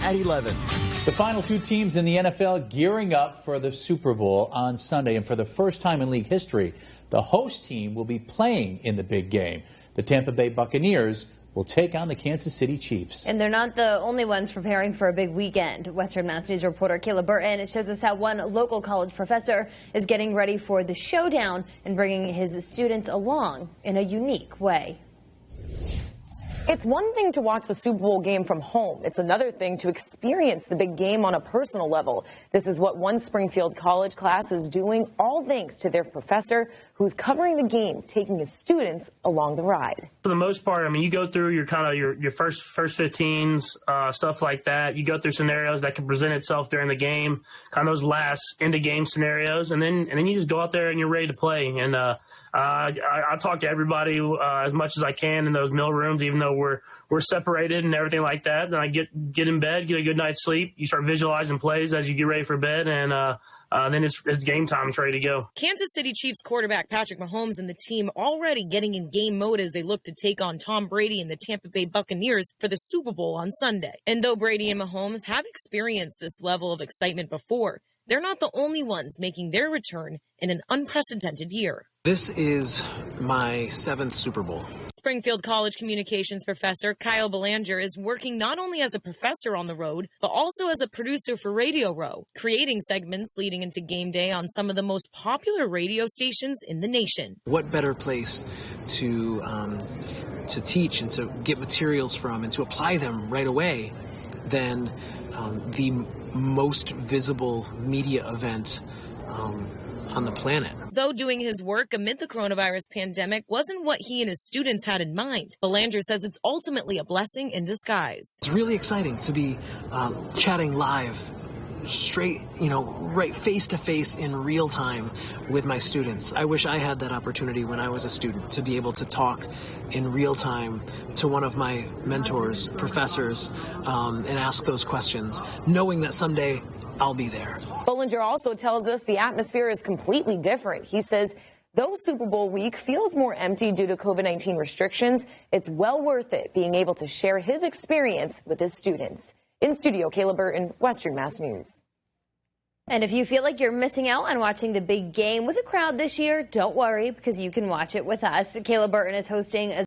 at 11. The final two teams in the NFL gearing up for the Super Bowl on Sunday. And for the first time in league history, the host team will be playing in the big game. The Tampa Bay Buccaneers will take on the Kansas City Chiefs. And they're not the only ones preparing for a big weekend. Western Mass News reporter Kayla Burton shows us how one local college professor is getting ready for the showdown and bringing his students along in a unique way. It's one thing to watch the Super Bowl game from home. It's another thing to experience the big game on a personal level. This is what one Springfield College class is doing, all thanks to their professor who's covering the game, taking his students along the ride. For the most part, I mean, you go through your kind of your first 15s, stuff like that. You go through scenarios that can present itself during the game, kind of those last end of game scenarios, and then you just go out there and you're ready to play. And I talk to everybody as much as I can in those meal rooms, even though we're separated and everything like that. Then I get in bed, get a good night's sleep. You start visualizing plays as you get ready for bed, and then it's game time. It's ready to go. Kansas City Chiefs quarterback Patrick Mahomes and the team already getting in game mode as they look to take on Tom Brady and the Tampa Bay Buccaneers for the Super Bowl on Sunday. And though Brady and Mahomes have experienced this level of excitement before, they're not the only ones making their return in an unprecedented year. This is my 7th Super Bowl. Springfield College communications professor Kyle Belanger is working not only as a professor on the road, but also as a producer for Radio Row, creating segments leading into game day on some of the most popular radio stations in the nation. What better place to teach and to get materials from and to apply them right away than the most visible media event on the planet. Though doing his work amid the coronavirus pandemic wasn't what he and his students had in mind, Belanger says it's ultimately a blessing in disguise. It's really exciting to be chatting live, straight, right face to face in real time with my students. I wish I had that opportunity when I was a student, to be able to talk in real time to one of my mentors, professors, and ask those questions, knowing that someday I'll be there. Belanger also tells us the atmosphere is completely different. He says, though Super Bowl week feels more empty due to COVID-19 restrictions, it's well worth it being able to share his experience with his students. In studio, Kayla Burton, Western Mass News. And if you feel like you're missing out on watching the big game with a crowd this year, don't worry, because you can watch it with us. Kayla Burton is hosting a